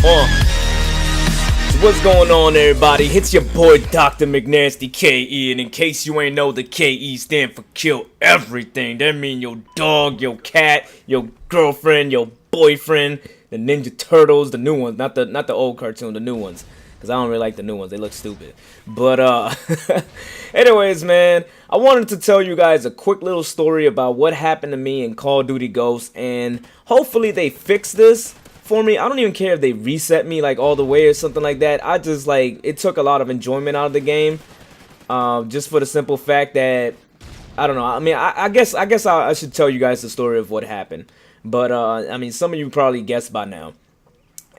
What's going on, everybody? It's your boy DrMcNastee KE, and in case you ain't know, the KE stand for kill everything. That mean your dog, your cat, your girlfriend, your boyfriend, the Ninja Turtles, the new ones, not the old cartoon, the new ones, because I don't really like the new ones. They look stupid. But anyways, man, I wanted to tell you guys a quick little story about what happened to me in Call of Duty Ghosts, and hopefully they fix this for me. I don't even care if they reset me like all the way or something like that. I just like it took a lot of enjoyment out of the game, just for the simple fact that I don't know. I mean, I guess I should tell you guys the story of what happened, but I mean, some of you probably guessed by now.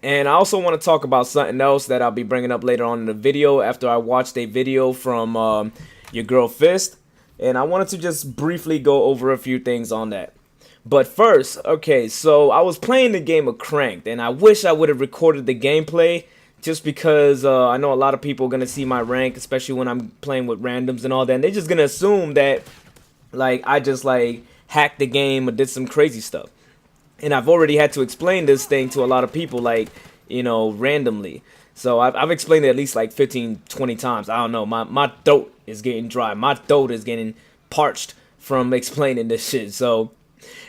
And I also want to talk about something else that I'll be bringing up later on in the video after I watched a video from your girl Fist, and I wanted to just briefly go over a few things on that. But first, okay, so I was playing the game of Cranked, and I wish I would have recorded the gameplay, just because I know a lot of people are going to see my rank, especially when I'm playing with randoms and all that, and they're just going to assume that, like, I just, like, hacked the game or did some crazy stuff. And I've already had to explain this thing to a lot of people, like, you know, randomly. So I've explained it at least, like, 15, 20 times. I don't know, my throat is getting dry. My throat is getting parched from explaining this shit, so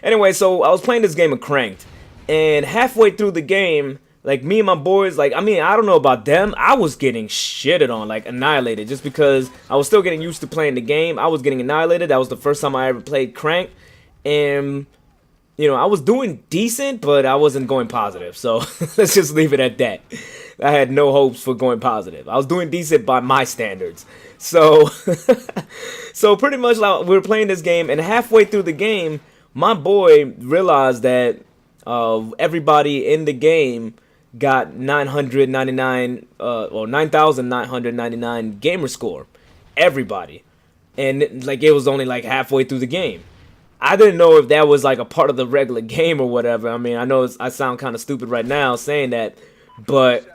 anyway, so I was playing this game of Cranked, and halfway through the game, like, me and my boys, like, I mean, I don't know about them, I was getting shitted on, like, annihilated, just because I was still getting used to playing the game. I was getting annihilated. That was the first time I ever played Cranked, and, you know, I was doing decent, but I wasn't going positive, so let's just leave it at that. I had no hopes for going positive. I was doing decent by my standards, so, so pretty much, like, we were playing this game, and halfway through the game, my boy realized that everybody in the game got 9,999 gamer score. Everybody. And like it was only like halfway through the game. I didn't know if that was like a part of the regular game or whatever. I mean, I know I sound kind of stupid right now saying that, but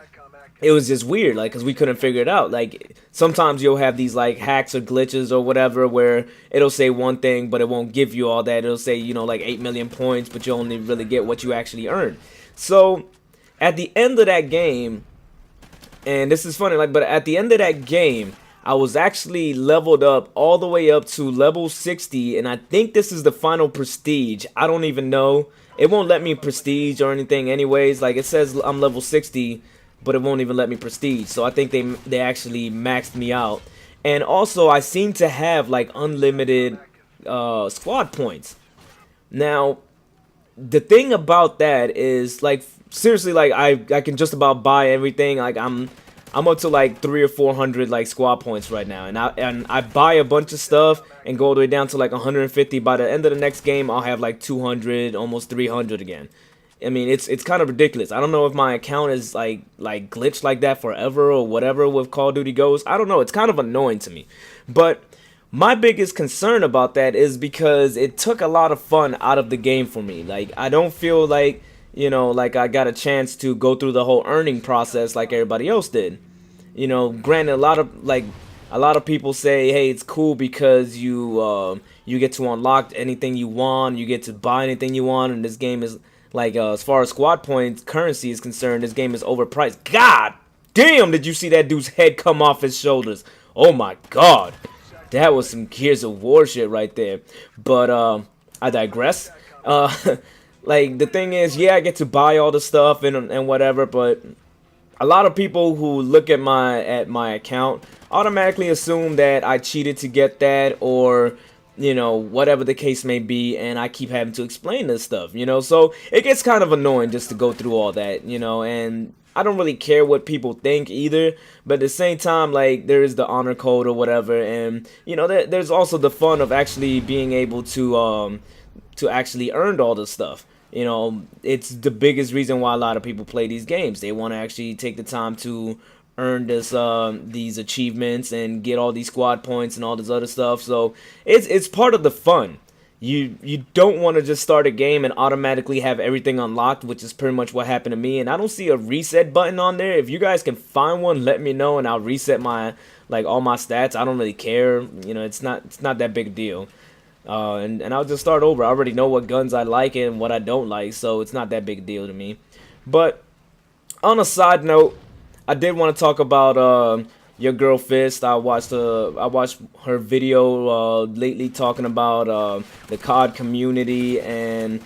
it was just weird, like, because we couldn't figure it out. Like, sometimes you'll have these, like, hacks or glitches or whatever where it'll say one thing, but it won't give you all that. It'll say, you know, like, 8 million points, but you only really get what you actually earned. So, at the end of that game, and this is funny, like, but at the end of that game, I was actually leveled up all the way up to level 60, and I think this is the final prestige. I don't even know. It won't let me prestige or anything anyways. Like, it says I'm level 60, but it won't even let me prestige. So I think they actually maxed me out. And also, I seem to have like unlimited squad points. Now, the thing about that is, like, seriously, like, I can just about buy everything. Like, I'm up to like 300 or 400 like squad points right now, and I buy a bunch of stuff and go all the way down to like 150. By the end of the next game, I'll have like 200, almost 300 again. I mean, it's kind of ridiculous. I don't know if my account is like glitched like that forever or whatever with Call of Duty Ghosts. I don't know. It's kind of annoying to me. But my biggest concern about that is because it took a lot of fun out of the game for me. Like, I don't feel like, you know, like I got a chance to go through the whole earning process like everybody else did. You know, granted, a lot of people say, hey, it's cool because you get to unlock anything you want, you get to buy anything you want, and this game is like, as far as squad points currency is concerned, this game is overpriced. God damn, did you see that dude's head come off his shoulders? Oh my god. That was some Gears of War shit right there. But, I digress. Like, the thing is, yeah, I get to buy all the stuff and whatever, but a lot of people who look at my account automatically assume that I cheated to get that, or, you know, whatever the case may be, and I keep having to explain this stuff, you know, so it gets kind of annoying just to go through all that, you know, and I don't really care what people think either, but at the same time, like, there is the honor code or whatever, and, you know, there's also the fun of actually being able to actually earn all this stuff. You know, it's the biggest reason why a lot of people play these games. They want to actually take the time to earn this these achievements and get all these squad points and all this other stuff. So it's part of the fun. You don't want to just start a game and automatically have everything unlocked, which is pretty much what happened to me. And I don't see a reset button on there. If you guys can find one, let me know and I'll reset my, like, all my stats. I don't really care. You know, it's not that big a deal. And I'll just start over. I already know what guns I like and what I don't like, so it's not that big a deal to me. But On a side note, I did want to talk about your girl Fist. I watched her video lately talking about the COD community and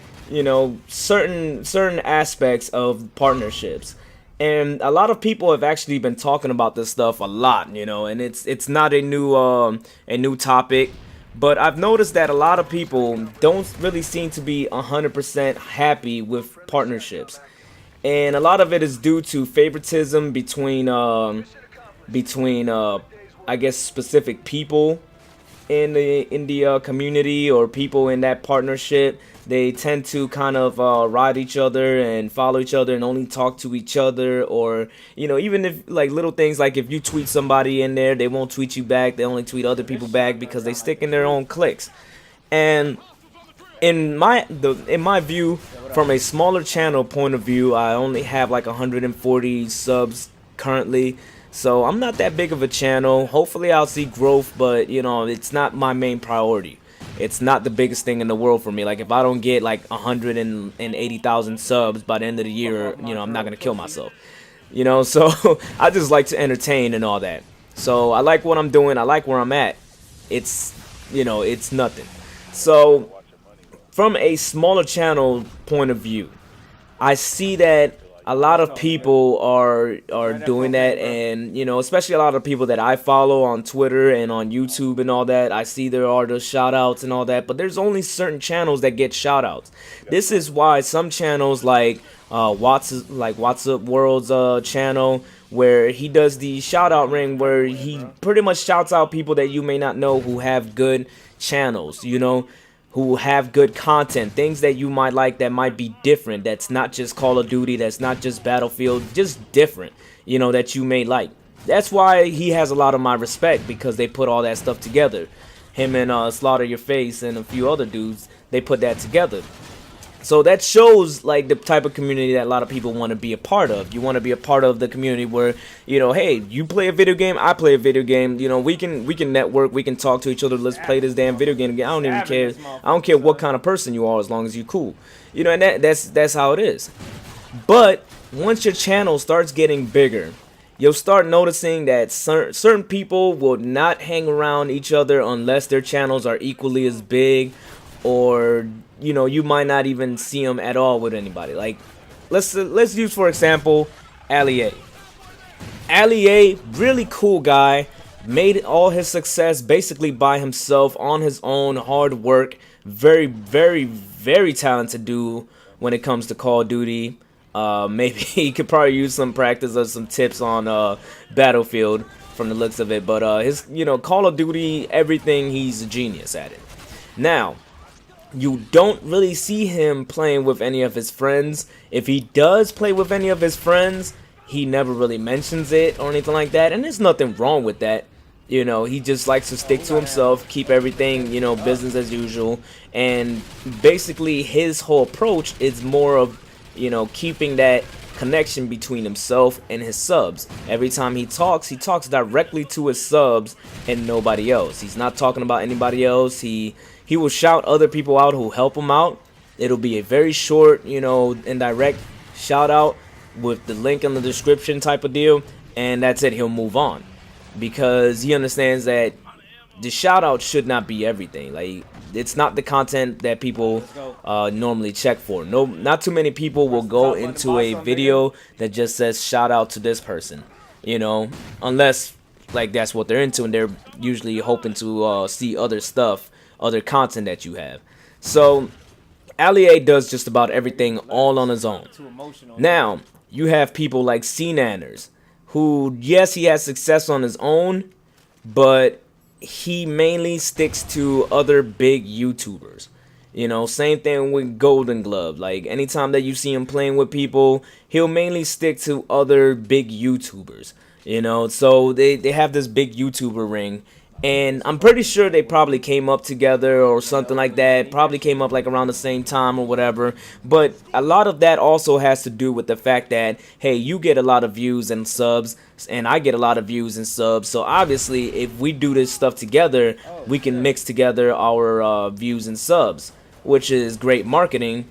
certain aspects of partnerships. And a lot of people have actually been talking about this stuff a lot, and it's not a new topic. But I've noticed that a lot of people don't really seem to be 100% happy with partnerships, and a lot of it is due to favoritism between I guess specific people in the community or people in that partnership. They tend to kind of ride each other and follow each other and only talk to each other, or even if like little things like if you tweet somebody in there, they won't tweet you back. They only tweet other people back because they stick in their own cliques. And in my view, from a smaller channel point of view, I only have like 140 subs currently, so I'm not that big of a channel. Hopefully I'll see growth, but it's not my main priority. It's not the biggest thing in the world for me. Like if I don't get like 180,000 subs by the end of the year, I'm not gonna kill myself. So I just like to entertain and all that. So I like what I'm doing. I like where I'm at. It's nothing. So from a smaller channel point of view, I see that a lot of people are doing that, and especially a lot of people that I follow on Twitter and on YouTube and all that. I see there are the shout outs and all that, but there's only certain channels that get shout outs. This is why some channels like What's Up World's channel, where he does the shout out ring, where he pretty much shouts out people that you may not know who have good channels, who have good content, things that you might like that might be different, that's not just Call of Duty, that's not just Battlefield, just different, that you may like. That's why he has a lot of my respect, because they put all that stuff together. Him and Slaughter Your Face and a few other dudes, they put that together. So that shows like the type of community that a lot of people want to be a part of. You want to be a part of the community where, hey, you play a video game, I play a video game. We can network, we can talk to each other. Let's play this damn video game. I don't even care. I don't care what kind of person you are, as long as you're cool. And that's how it is. But once your channel starts getting bigger, you'll start noticing that certain people will not hang around each other unless their channels are equally as big, or you might not even see them at all with anybody. Like let's use for example Ali A. Ali A, really cool guy, made all his success basically by himself, on his own, hard work, very very very talented dude when it comes to Call of Duty. Maybe he could probably use some practice or some tips on Battlefield from the looks of it, but his Call of Duty, everything, he's a genius at it. Now, you don't really see him playing with any of his friends. If he does play with any of his friends, he never really mentions it or anything like that, and there's nothing wrong with that. He just likes to stick to himself, keep everything, business as usual, and basically his whole approach is more of, keeping that connection between himself and his subs. Every time he talks directly to his subs and nobody else. He's not talking about anybody else. He will shout other people out who help him out. It'll be a very short, indirect shout out with the link in the description type of deal, and that's it. He'll move on, because he understands that the shout out should not be everything. Like, it's not the content that people normally check for. No, not too many people will go into a video that just says shout out to this person, unless like that's what they're into, and they're usually hoping to see other stuff, other content that you have. So Ali A does just about everything all on his own. Now you have people like C-Nanners, who, yes, he has success on his own, but he mainly sticks to other big YouTubers. Same thing with Golden Glove. Like, anytime that you see him playing with people, he'll mainly stick to other big YouTubers. So they have this big YouTuber ring, and I'm pretty sure they probably came up together or something like that. Probably came up like around the same time or whatever. But a lot of that also has to do with the fact that, hey, you get a lot of views and subs, and I get a lot of views and subs. So obviously, if we do this stuff together, we can mix together our views and subs, which is great marketing.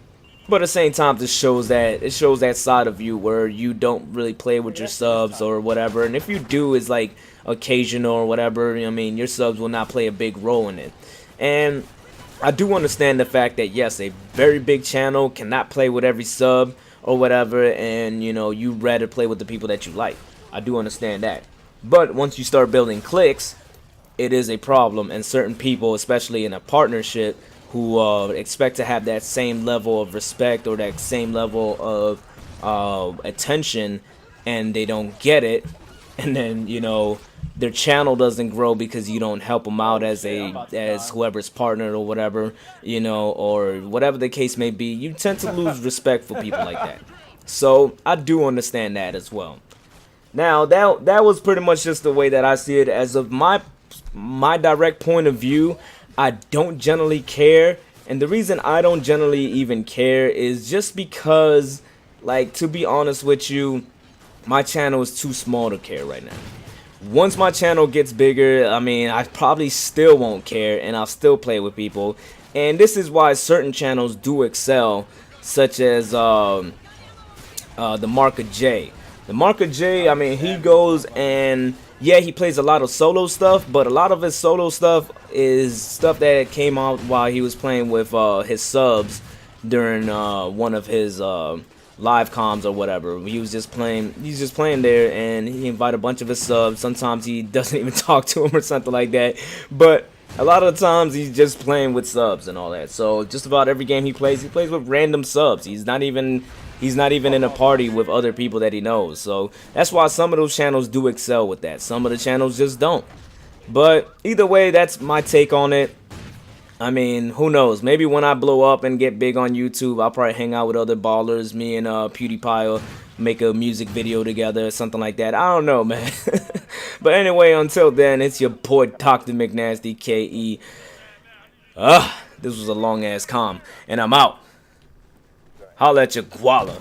But at the same time, this shows that side of you where you don't really play with your subs or whatever. And if you do, it's like occasional or whatever. I mean, your subs will not play a big role in it. And I do understand the fact that yes, a very big channel cannot play with every sub or whatever, and you know, you rather play with the people that you like. I do understand that. But once you start building cliques, it is a problem, and certain people, especially in a partnership, who expect to have that same level of respect or that same level of attention, and they don't get it, and then, you know, their channel doesn't grow because you don't help them out as whoever's partner or whatever, you know, or whatever the case may be. You tend to lose respect for people like that. So I do understand that as well. Now that was pretty much just the way that I see it. As of my direct point of view, I don't generally care, and the reason I don't generally even care is just because, like, to be honest with you, my channel is too small to care right now. Once my channel gets bigger, I mean, I probably still won't care, and I'll still play with people. And this is why certain channels do excel, such as the Marka J. The Marka J, I mean, he goes and, yeah, he plays a lot of solo stuff, but a lot of his solo stuff is stuff that came out while he was playing with his subs during one of his live comms or whatever. He was just playing there, and he invited a bunch of his subs. Sometimes he doesn't even talk to them or something like that, but a lot of the times he's just playing with subs and all that. So just about every game he plays with random subs. He's not even in a party with other people that he knows. So that's why some of those channels do excel with that. Some of the channels just don't. But either way, that's my take on it. I mean, who knows? Maybe when I blow up and get big on YouTube, I'll probably hang out with other ballers. Me and PewDiePie will make a music video together, something like that. I don't know, man. But anyway, until then, it's your boy DrMcNastee KE. This was a long ass comm, and I'm out. Holla at your guala.